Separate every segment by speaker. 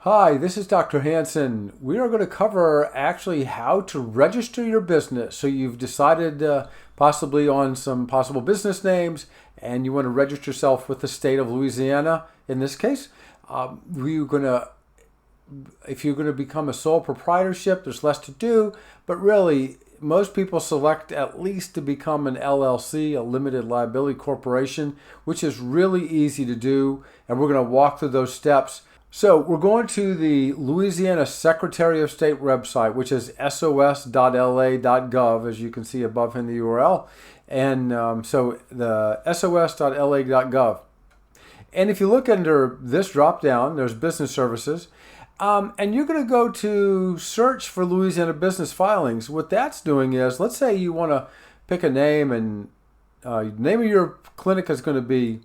Speaker 1: Hi, this is Dr. Hanson. We are going to cover actually how to register your business. So you've decided possibly on some possible business names and you want to register yourself with the state of Louisiana in this case. We're going to If you're going to become a sole proprietorship, there's less to do, but really most people select at least to become an LLC, a limited liability corporation, which is really easy to do, and we're going to walk through those steps. So we're going to the Louisiana Secretary of State website, which is sos.la.gov, as you can see above in the URL. And so the sos.la.gov. And if you look under this drop down, there's business services. And you're going to go to search for Louisiana business filings. What that's doing is, let's say you want to pick a name, and name of your clinic is going to be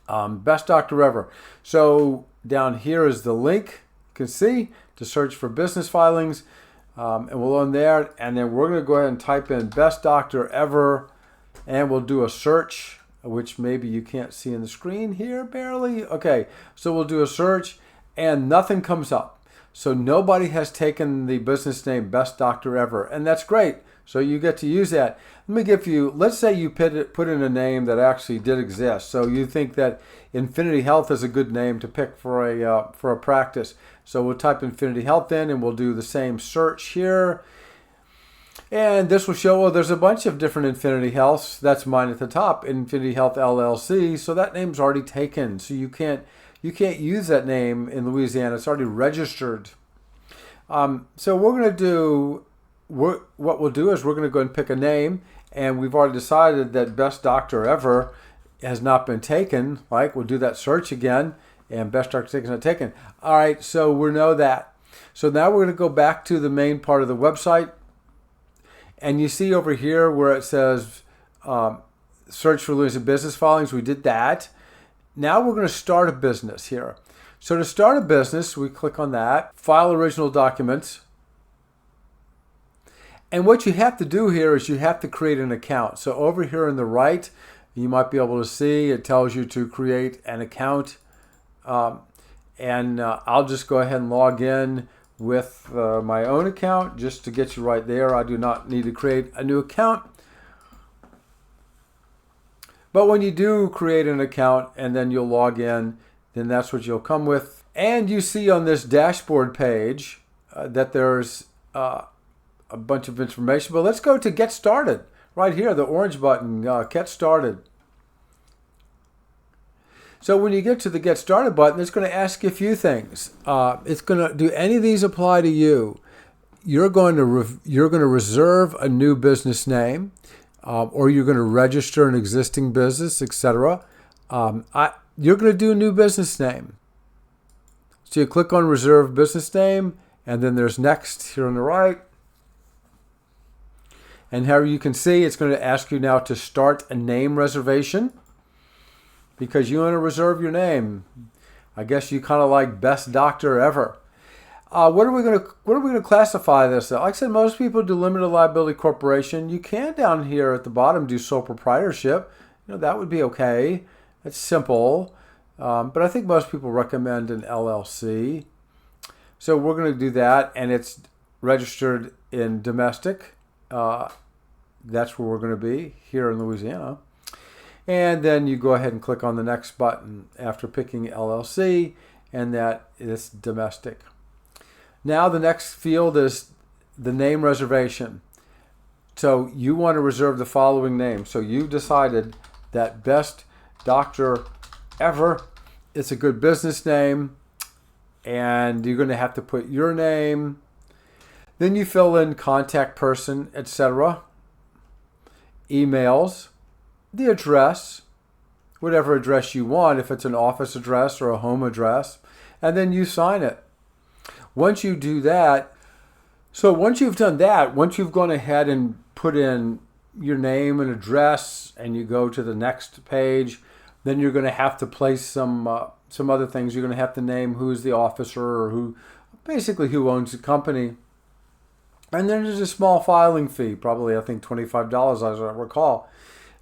Speaker 1: Best Doctor Ever. So down here is the link you can see to search for business filings, and we'll on there, and then we're going to go ahead and type in Best Doctor Ever, and we'll do a search, which maybe you can't see in the screen here barely. Okay, so we'll do a search, and nothing comes up. So nobody has taken the business name Best Doctor Ever, and that's great. So you get to use that. Let me give you, let's say you put in a name that actually did exist. So you think that Infinity Health is a good name to pick for a practice. So we'll type Infinity Health in, and we'll do the same search here. And this will show, well, there's a bunch of different Infinity Healths. That's mine at the top, Infinity Health LLC. So that name's already taken. So you can't use that name in Louisiana. It's already registered. So we're going to do, what we'll do is we're going to go and pick a name, and we've already decided that Best Doctor Ever has not been taken. Like, we'll do that search again, and Best Doctor Ever is not taken. All right, so we know that. So now we're going to go back to the main part of the website, and you see over here where it says search for Louisiana business filings. We did that. Now we're going to start a business here. So to start a business, we click on that, file original documents. And what you have to do here is you have to create an account. So over here on the right, you might be able to see it tells you to create an account. I'll just go ahead and log in with my own account just to get you right there. I do not need to create a new account. But when you do create an account and then you'll log in, then that's what you'll come with. And you see on this dashboard page that there's a bunch of information. But let's go to Get Started. Right here, the orange button, Get Started. So when you get to the Get Started button, it's going to ask you a few things. It's going to, do any of these apply to you? You're going to reserve a new business name. Or you're going to register an existing business, etc. You're going to do a new business name. So you click on Reserve Business Name, and then there's Next here on the right. And here you can see it's going to ask you now to start a name reservation because you want to reserve your name. I guess you kind of like Best Doctor Ever. What are we going to classify this? Like I said, most people do limited liability corporation. You can down here at the bottom do sole proprietorship. That would be okay. It's simple, but I think most people recommend an LLC. So we're going to do that, and it's registered in domestic. That's where we're going to be here in Louisiana. And then you go ahead and click on the next button after picking LLC, and that is domestic. Now the next field is the name reservation. So you want to reserve the following name. So you've decided that Best Doctor Ever is a good business name, and you're going to have to put your name. Then you fill in contact person, etc. Emails, the address, whatever address you want, if it's an office address or a home address, and then you sign it. Once you do that, so once you've done that, once you've gone ahead and put in your name and address and you go to the next page, then you're going to have to place some other things. You're going to have to name who's the officer or who owns the company. And then there's a small filing fee, probably I think $25 as I recall.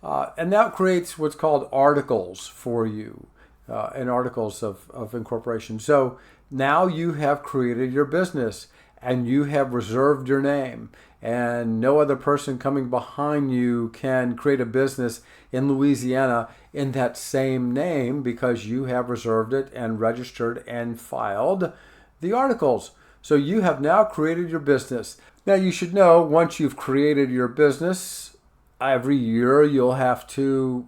Speaker 1: And that creates what's called articles for you, and articles of incorporation. So Now you have created your business and you have reserved your name, and no other person coming behind you can create a business in Louisiana in that same name because you have reserved it and registered and filed the articles. So you have now created your business. Now you should know, once you've created your business, every year you'll have to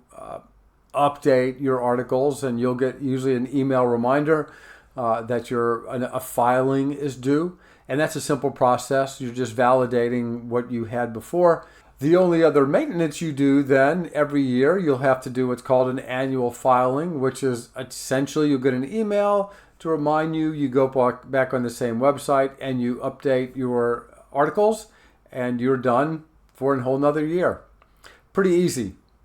Speaker 1: update your articles, and you'll get usually an email reminder that a filing is due. And that's a simple process. You're just validating what you had before. The only other maintenance you do then every year, you'll have to do what's called an annual filing, which is essentially you'll get an email to remind you. You go back on the same website and you update your articles, and you're done for a whole nother year. Pretty easy.